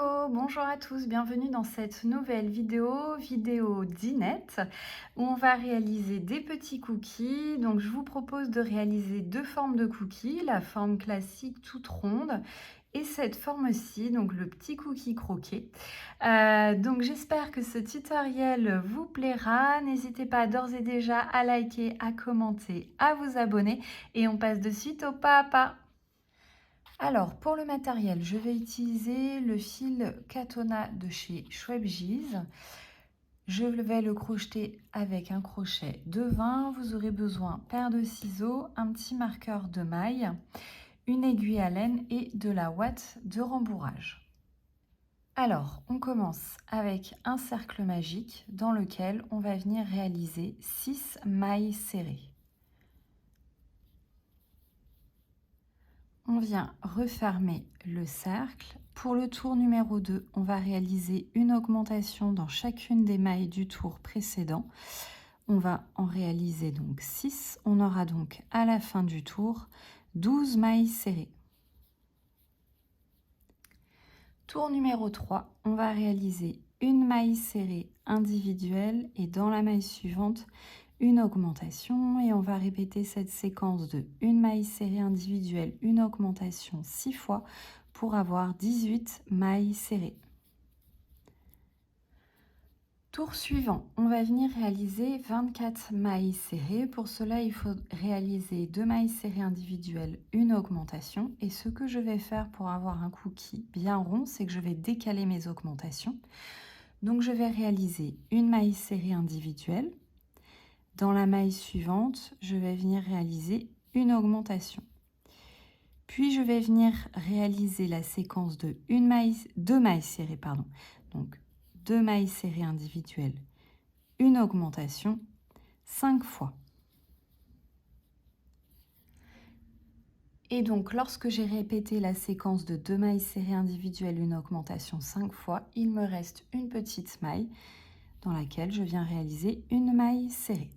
Hello, bonjour à tous, bienvenue dans cette nouvelle vidéo dinette où on va réaliser des petits cookies. Donc je vous propose de réaliser deux formes de cookies, la forme classique toute ronde et cette forme-ci, donc le petit cookie croquet. Donc j'espère que ce tutoriel vous plaira. N'hésitez pas d'ores et déjà à liker, à commenter, à vous abonner et on passe de suite au pas à pas. Alors, pour le matériel, je vais utiliser le fil Katona de chez Schwebgiz. Je vais le crocheter avec un crochet de 20. Vous aurez besoin paire de ciseaux, un petit marqueur de maille, une aiguille à laine et de la ouate de rembourrage. Alors, on commence avec un cercle magique dans lequel on va venir réaliser 6 mailles serrées. On vient refermer le cercle. Pour le tour numéro 2, on va réaliser une augmentation dans chacune des mailles du tour précédent. On va en réaliser donc 6. On aura donc à la fin du tour 12 mailles serrées. Tour numéro 3, on va réaliser une maille serrée individuelle et dans la maille suivante, une augmentation et on va répéter cette séquence de une maille serrée individuelle, une augmentation 6 fois pour avoir 18 mailles serrées. Tour suivant, on va venir réaliser 24 mailles serrées. Pour cela, il faut réaliser 2 mailles serrées individuelles, une augmentation. Et ce que je vais faire pour avoir un cookie bien rond, c'est que je vais décaler mes augmentations. Donc, je vais réaliser une maille serrée individuelle. Dans la maille suivante, je vais venir réaliser une augmentation. Puis, je vais venir réaliser la séquence de deux mailles serrées. Donc, 2 mailles serrées individuelles, une augmentation 5 fois. Et donc, lorsque j'ai répété la séquence de 2 mailles serrées individuelles, une augmentation 5 fois, il me reste une petite maille dans laquelle je viens réaliser une maille serrée.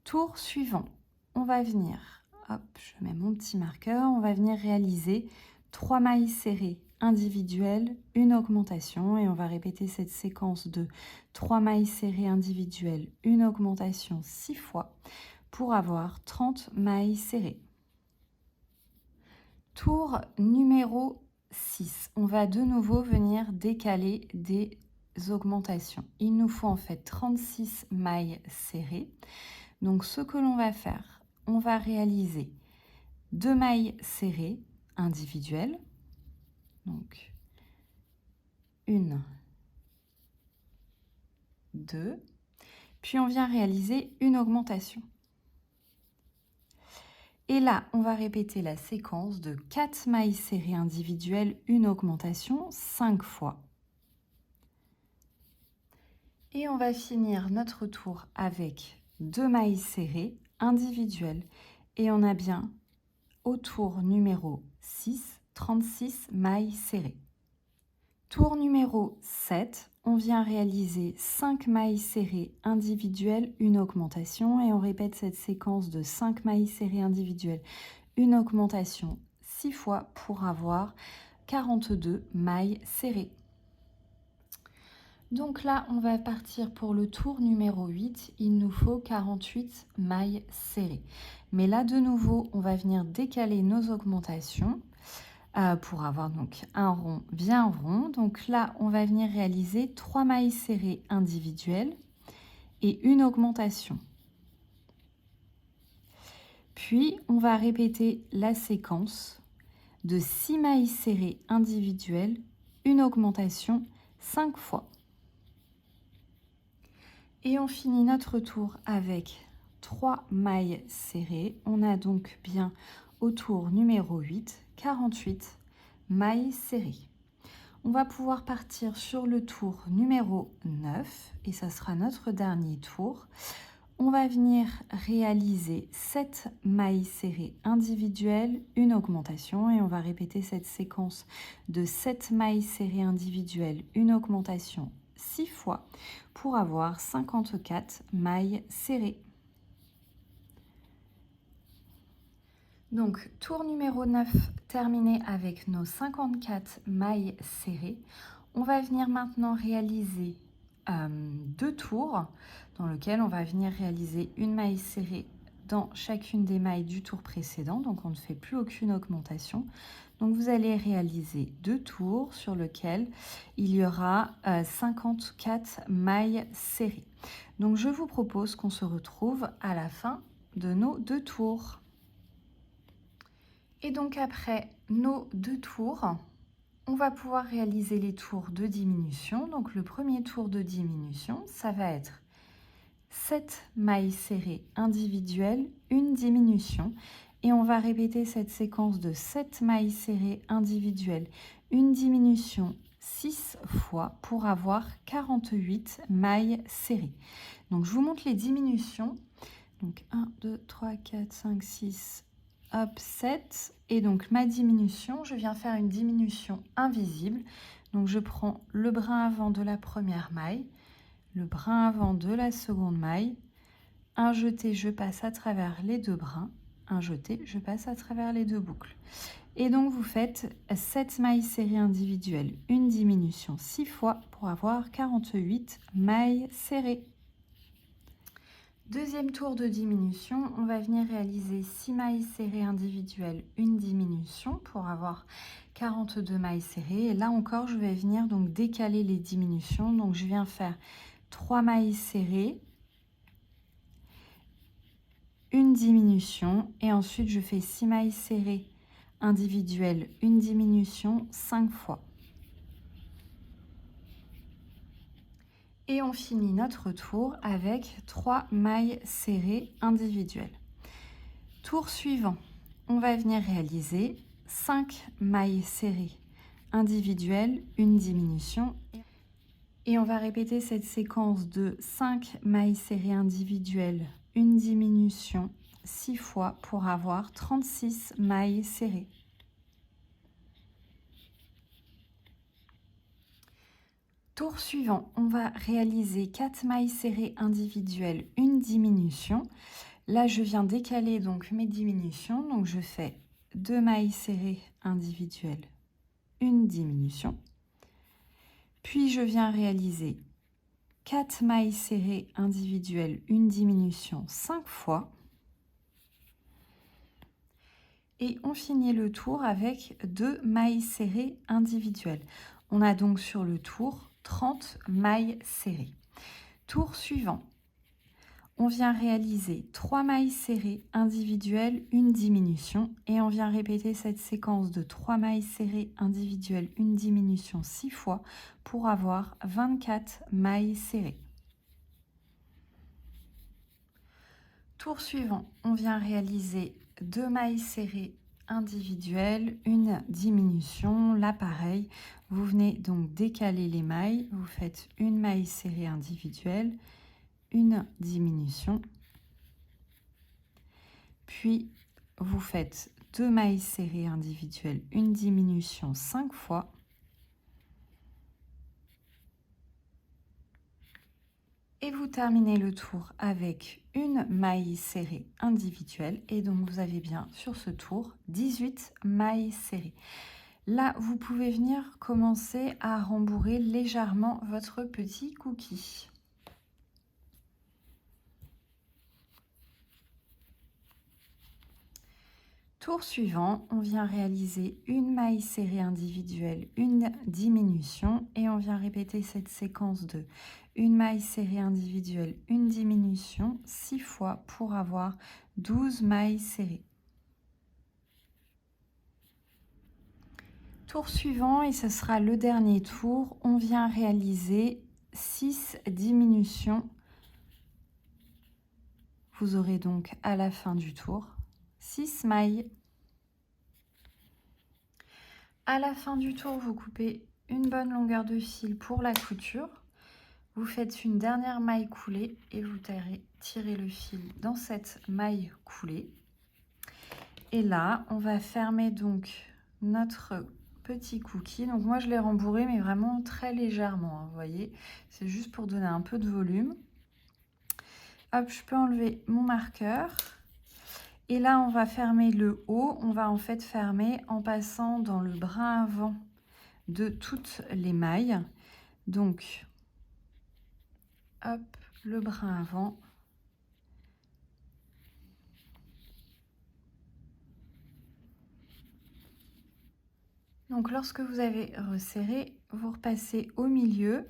Tour suivant, on va venir, hop, je mets mon petit marqueur, on va venir réaliser 3 mailles serrées individuelles, une augmentation et on va répéter cette séquence de 3 mailles serrées individuelles, une augmentation 6 fois pour avoir 30 mailles serrées. Tour numéro 6, on va de nouveau venir décaler des augmentations. Il nous faut en fait 36 mailles serrées. Donc ce que l'on va faire, on va réaliser 2 mailles serrées individuelles. Donc 1, 2. Puis on vient réaliser une augmentation. Et là, on va répéter la séquence de 4 mailles serrées individuelles, une augmentation 5 fois. Et on va finir notre tour avec 2 mailles serrées individuelles. Et on a bien, au tour numéro 6, 36 mailles serrées. Tour numéro 7, on vient réaliser 5 mailles serrées individuelles, une augmentation. Et on répète cette séquence de 5 mailles serrées individuelles, une augmentation 6 fois pour avoir 42 mailles serrées. Donc là, on va partir pour le tour numéro 8. Il nous faut 48 mailles serrées. Mais là, de nouveau, on va venir décaler nos augmentations pour avoir donc un rond bien rond. Donc là, on va venir réaliser 3 mailles serrées individuelles et une augmentation. Puis, on va répéter la séquence de 6 mailles serrées individuelles, une augmentation 5 fois. Et on finit notre tour avec 3 mailles serrées. On a donc bien au tour numéro 8, 48 mailles serrées. On va pouvoir partir sur le tour numéro 9 et ça sera notre dernier tour. On va venir réaliser 7 mailles serrées individuelles, une augmentation et on va répéter cette séquence de 7 mailles serrées individuelles, une augmentation 6 fois pour avoir 54 mailles serrées. Donc, tour numéro 9 terminé avec nos 54 mailles serrées. On va venir maintenant réaliser 2 tours dans lesquels on va venir réaliser une maille serrée dans chacune des mailles du tour précédent. Donc, on ne fait plus aucune augmentation. Donc, vous allez réaliser 2 tours sur lesquels il y aura 54 mailles serrées. Donc, je vous propose qu'on se retrouve à la fin de nos 2 tours. Et donc après nos 2 tours, on va pouvoir réaliser les tours de diminution. Donc le premier tour de diminution, ça va être 7 mailles serrées individuelles, une diminution. Et on va répéter cette séquence de 7 mailles serrées individuelles, une diminution 6 fois pour avoir 48 mailles serrées. Donc je vous montre les diminutions. Donc 1, 2, 3, 4, 5, 6, hop, 7. Et donc ma diminution, je viens faire une diminution invisible. Donc je prends le brin avant de la première maille, le brin avant de la seconde maille, un jeté, je passe à travers les 2 brins, un jeté, je passe à travers les 2 boucles. Et donc vous faites 7 mailles serrées individuelles, une diminution 6 fois pour avoir 48 mailles serrées. Deuxième tour de diminution, on va venir réaliser 6 mailles serrées individuelles, une diminution pour avoir 42 mailles serrées. Et là encore, je vais venir donc décaler les diminutions. Donc je viens faire 3 mailles serrées, une diminution et ensuite je fais 6 mailles serrées individuelles, une diminution 5 fois. Et on finit notre tour avec 3 mailles serrées individuelles. Tour suivant, on va venir réaliser 5 mailles serrées individuelles, une diminution. Et on va répéter cette séquence de 5 mailles serrées individuelles, une diminution 6 fois pour avoir 36 mailles serrées. Tour suivant, on va réaliser 4 mailles serrées individuelles, une diminution. Là, je viens décaler donc mes diminutions. Donc, je fais 2 mailles serrées individuelles, une diminution. Puis, je viens réaliser 4 mailles serrées individuelles, une diminution 5 fois. Et on finit le tour avec 2 mailles serrées individuelles. On a donc sur le tour 30 mailles serrées. Tour suivant, on vient réaliser 3 mailles serrées individuelles, une diminution et on vient répéter cette séquence de 3 mailles serrées individuelles, une diminution 6 fois pour avoir 24 mailles serrées. Tour suivant, on vient réaliser 2 mailles serrées individuelles, une diminution. Là pareil, vous venez donc décaler les mailles, vous faites une maille serrée individuelle, une diminution, puis vous faites 2 mailles serrées individuelles, une diminution 5 fois, et vous terminez le tour avec une maille serrée individuelle. Et donc vous avez bien sur ce tour 18 mailles serrées. Là, vous pouvez venir commencer à rembourrer légèrement votre petit cookie. Tour suivant, on vient réaliser une maille serrée individuelle, une diminution et on vient répéter cette séquence de une maille serrée individuelle, une diminution 6 fois pour avoir 12 mailles serrées. Tour suivant et ce sera le dernier tour, on vient réaliser 6 diminutions. Vous aurez donc à la fin du tour 6 mailles. À la fin du tour, vous coupez une bonne longueur de fil pour la couture. Vous faites une dernière maille coulée et vous tirez le fil dans cette maille coulée. Et là, on va fermer donc notre petit cookie. Donc moi, je l'ai rembourré, mais vraiment très légèrement, hein, vous voyez. C'est juste pour donner un peu de volume. Hop, je peux enlever mon marqueur. Et là, on va fermer le haut. On va en fait fermer en passant dans le brin avant de toutes les mailles. Donc, hop, le brin avant. Donc, lorsque vous avez resserré, vous repassez au milieu.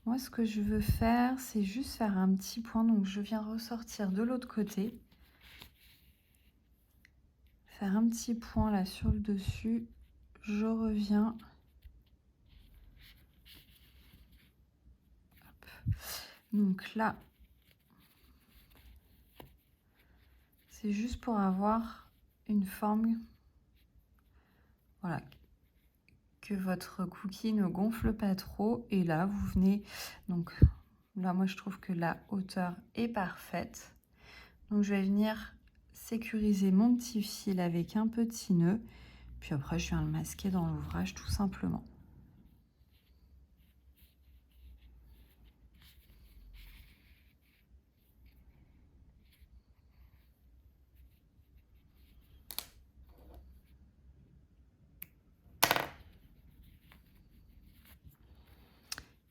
Moi, ce que je veux faire, c'est juste faire un petit point. Donc, je viens ressortir de l'autre côté. Faire un petit point là sur le dessus. Je reviens. Hop. Donc là, c'est juste pour avoir une forme, voilà, que votre cookie ne gonfle pas trop. Et là, vous venez, donc là, moi, je trouve que la hauteur est parfaite. Donc, je vais venir sécuriser mon petit fil avec un petit nœud. Puis après, je viens le masquer dans l'ouvrage tout simplement.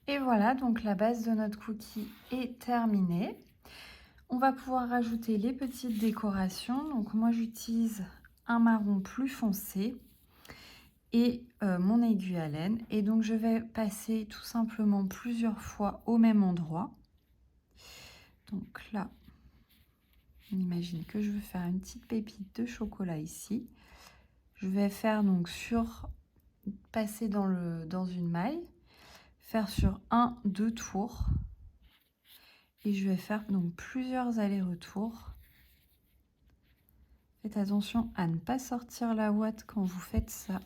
Et voilà, donc la base de notre cookie est terminée. On va pouvoir rajouter les petites décorations. Donc moi, j'utilise un marron plus foncé et mon aiguille à laine. Et donc, je vais passer tout simplement plusieurs fois au même endroit. Donc là, on imagine que je veux faire une petite pépite de chocolat ici. Je vais faire donc passer dans une maille, faire sur 1-2 tours. Et je vais faire donc plusieurs allers-retours. Faites attention à ne pas sortir la ouate quand vous faites ça.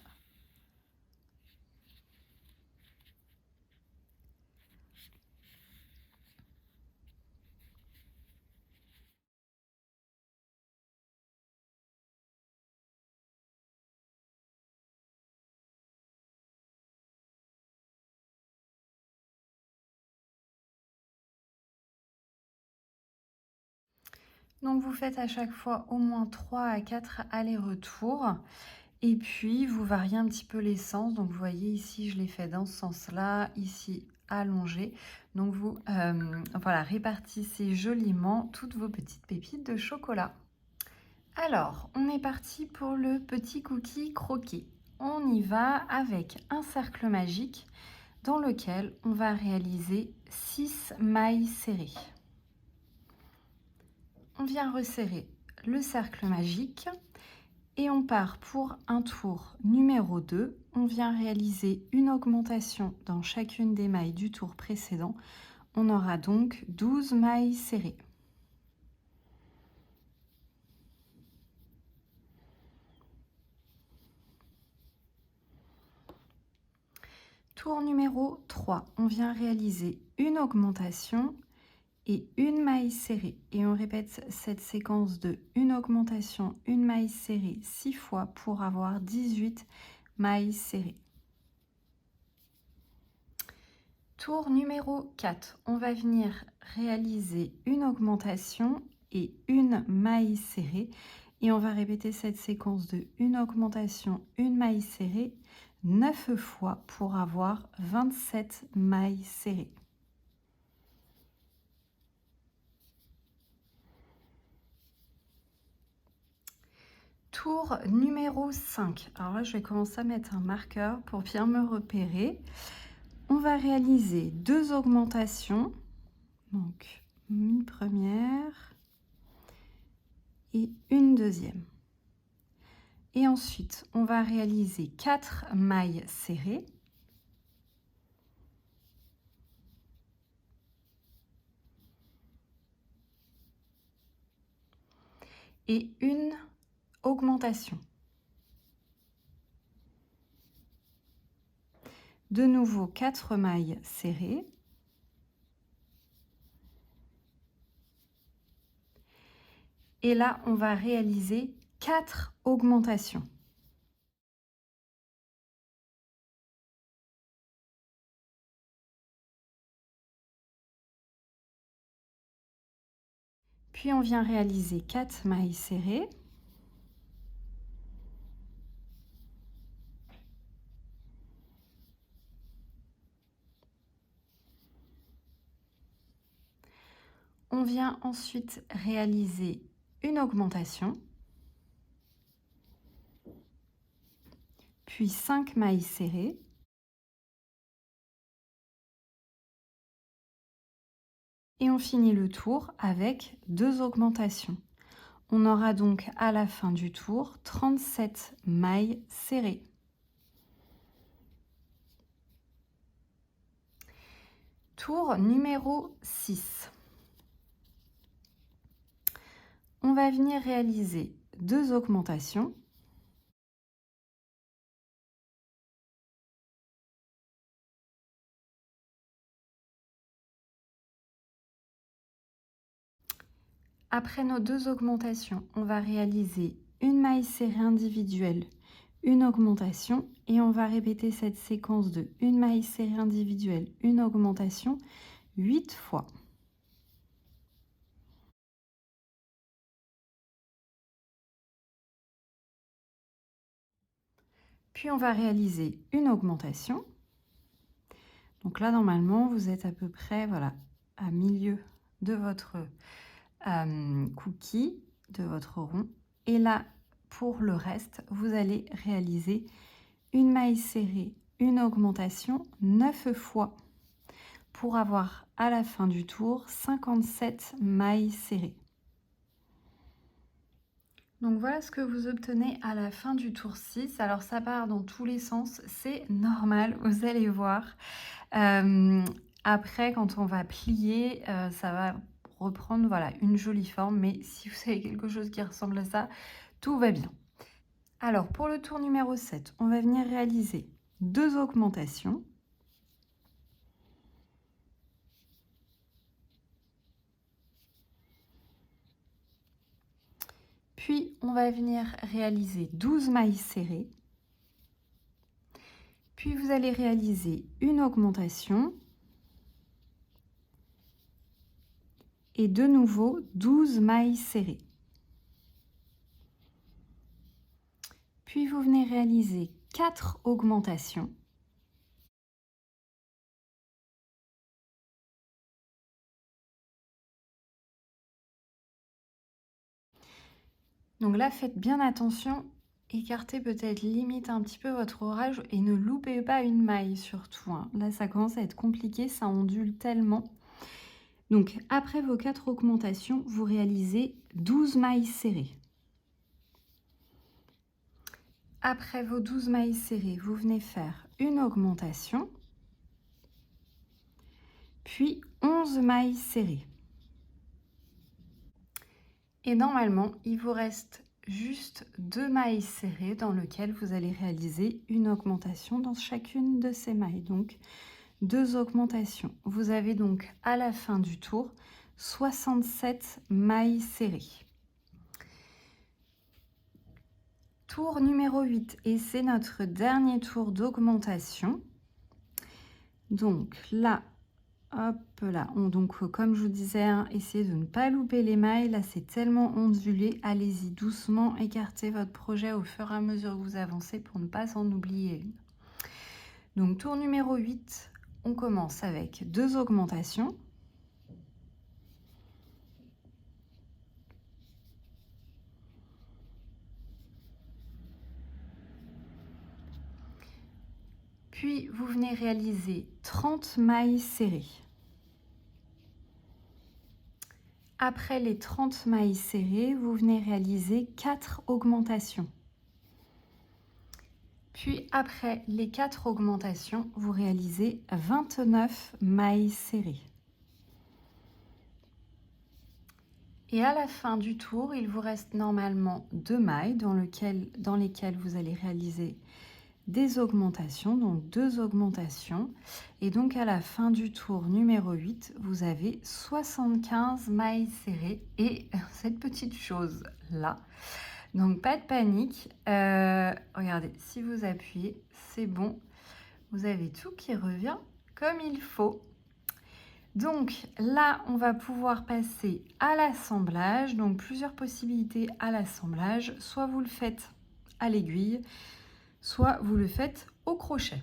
Donc vous faites à chaque fois au moins 3 à 4 allers-retours. Et puis vous variez un petit peu les sens. Donc vous voyez ici, je l'ai fait dans ce sens-là, ici allongé. Donc vous voilà, répartissez joliment toutes vos petites pépites de chocolat. Alors, on est parti pour le petit cookie croqué. On y va avec un cercle magique dans lequel on va réaliser 6 mailles serrées. On vient resserrer le cercle magique et on part pour un tour numéro 2. On vient réaliser une augmentation dans chacune des mailles du tour précédent. On aura donc 12 mailles serrées. Tour numéro 3, on vient réaliser une augmentation et une maille serrée. Et on répète cette séquence de une augmentation, une maille serrée 6 fois pour avoir 18 mailles serrées. Tour numéro 4, on va venir réaliser une augmentation et une maille serrée. Et on va répéter cette séquence de une augmentation, une maille serrée 9 fois pour avoir 27 mailles serrées. Tour numéro 5. Alors là, je vais commencer à mettre un marqueur pour bien me repérer. On va réaliser 2 augmentations. Donc, une première et une deuxième. Et ensuite, on va réaliser 4 mailles serrées. Et une augmentation. De nouveau 4 mailles serrées. Et là, on va réaliser 4 augmentations. Puis on vient réaliser 4 mailles serrées. On vient ensuite réaliser une augmentation, puis 5 mailles serrées. Et on finit le tour avec 2 augmentations. On aura donc à la fin du tour 37 mailles serrées. Tour numéro 6. On va venir réaliser 2 augmentations. Après nos 2 augmentations, on va réaliser une maille serrée individuelle, une augmentation, et on va répéter cette séquence de une maille serrée individuelle, une augmentation 8 fois. Puis on va réaliser une augmentation. Donc là, normalement, vous êtes à peu près, voilà, à milieu de votre cookie, de votre rond. Et là, pour le reste, vous allez réaliser une maille serrée, une augmentation 9 fois pour avoir à la fin du tour 57 mailles serrées. Donc voilà ce que vous obtenez à la fin du tour 6. Alors ça part dans tous les sens, c'est normal, vous allez voir. Après, quand on va plier, ça va reprendre voilà, une jolie forme, mais si vous avez quelque chose qui ressemble à ça, tout va bien. Alors pour le tour numéro 7, on va venir réaliser 2 augmentations. Puis on va venir réaliser 12 mailles serrées. Puis vous allez réaliser une augmentation. Et de nouveau 12 mailles serrées. Puis vous venez réaliser 4 augmentations. Donc là, faites bien attention, écartez peut-être limite un petit peu votre orage et ne loupez pas une maille surtout, hein. Là, ça commence à être compliqué, ça ondule tellement. Donc après vos 4 augmentations, vous réalisez 12 mailles serrées. Après vos 12 mailles serrées, vous venez faire une augmentation, puis 11 mailles serrées. Et normalement, il vous reste juste 2 mailles serrées dans lesquelles vous allez réaliser une augmentation dans chacune de ces mailles. Donc, 2 augmentations. Vous avez donc à la fin du tour 67 mailles serrées. Tour numéro 8 et c'est notre dernier tour d'augmentation. Donc là, hop là, donc comme je vous disais, hein, essayez de ne pas louper les mailles. Là, c'est tellement ondulé. Allez-y doucement, écartez votre projet au fur et à mesure que vous avancez pour ne pas en oublier une. Donc, tour numéro 8, on commence avec 2 augmentations. Puis, vous venez réaliser 30 mailles serrées. Après les 30 mailles serrées, vous venez réaliser 4 augmentations. Puis après les 4 augmentations, vous réalisez 29 mailles serrées. Et à la fin du tour, il vous reste normalement 2 mailles dans lesquelles vous allez réaliser des augmentations, donc 2 augmentations. Et donc à la fin du tour numéro 8, vous avez 75 mailles serrées et cette petite chose là. Donc pas de panique, regardez, si vous appuyez, c'est bon, vous avez tout qui revient comme il faut. Donc là, on va pouvoir passer à l'assemblage. Donc plusieurs possibilités à l'assemblage. Soit vous le faites à l'aiguille, soit vous le faites au crochet.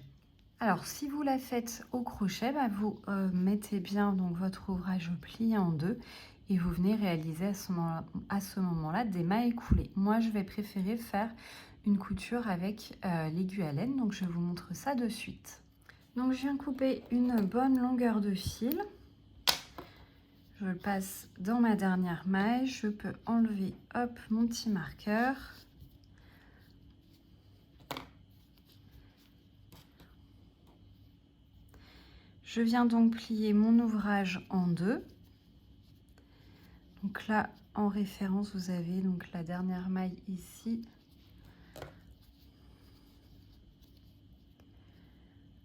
Alors si vous la faites au crochet, vous mettez bien donc votre ouvrage plié en deux et vous venez réaliser à ce moment-là des mailles coulées. Moi, je vais préférer faire une couture avec l'aiguille à laine, donc je vous montre ça de suite. Donc je viens couper une bonne longueur de fil. Je le passe dans ma dernière maille. Je peux enlever hop mon petit marqueur. Je viens donc plier mon ouvrage en deux. Donc là, en référence, vous avez donc la dernière maille ici.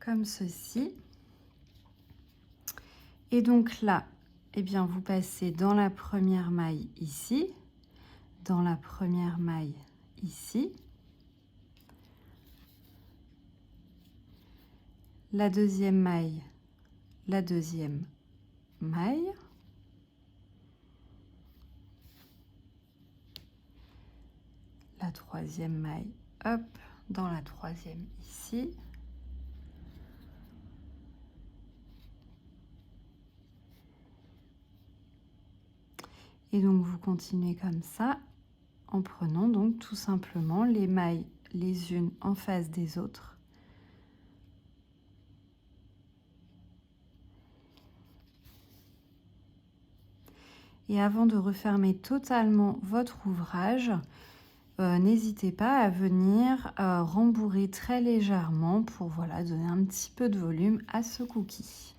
Comme ceci. Et donc là, eh bien, vous passez dans la première maille ici, dans la première maille ici, la deuxième maille, la deuxième maille, la troisième maille, hop, dans la troisième ici. Et donc vous continuez comme ça en prenant donc tout simplement les mailles les unes en face des autres. Et avant de refermer totalement votre ouvrage, n'hésitez pas à venir rembourrer très légèrement pour voilà, donner un petit peu de volume à ce cookie.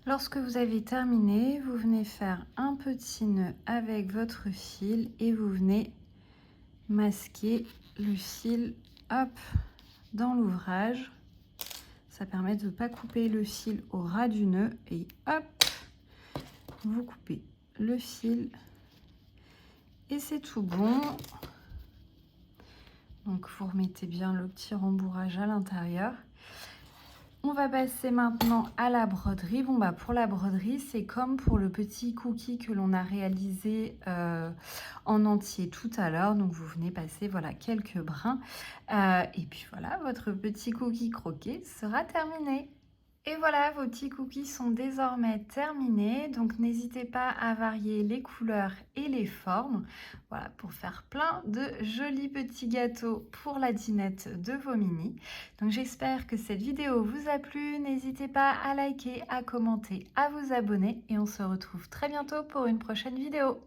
Lorsque vous avez terminé, vous venez faire un petit nœud avec votre fil et vous venez masquer le fil hop, dans l'ouvrage. Ça permet de ne pas couper le fil au ras du nœud et hop, vous coupez le fil et c'est tout bon. Donc vous remettez bien le petit rembourrage à l'intérieur. On va passer maintenant à la broderie. Bon pour la broderie, c'est comme pour le petit cookie que l'on a réalisé en entier tout à l'heure. Donc vous venez passer voilà quelques brins et puis voilà, votre petit cookie croqué sera terminé. Et voilà, vos petits cookies sont désormais terminés, donc n'hésitez pas à varier les couleurs et les formes, voilà, pour faire plein de jolis petits gâteaux pour la dînette de vos mini. Donc j'espère que cette vidéo vous a plu, n'hésitez pas à liker, à commenter, à vous abonner et on se retrouve très bientôt pour une prochaine vidéo.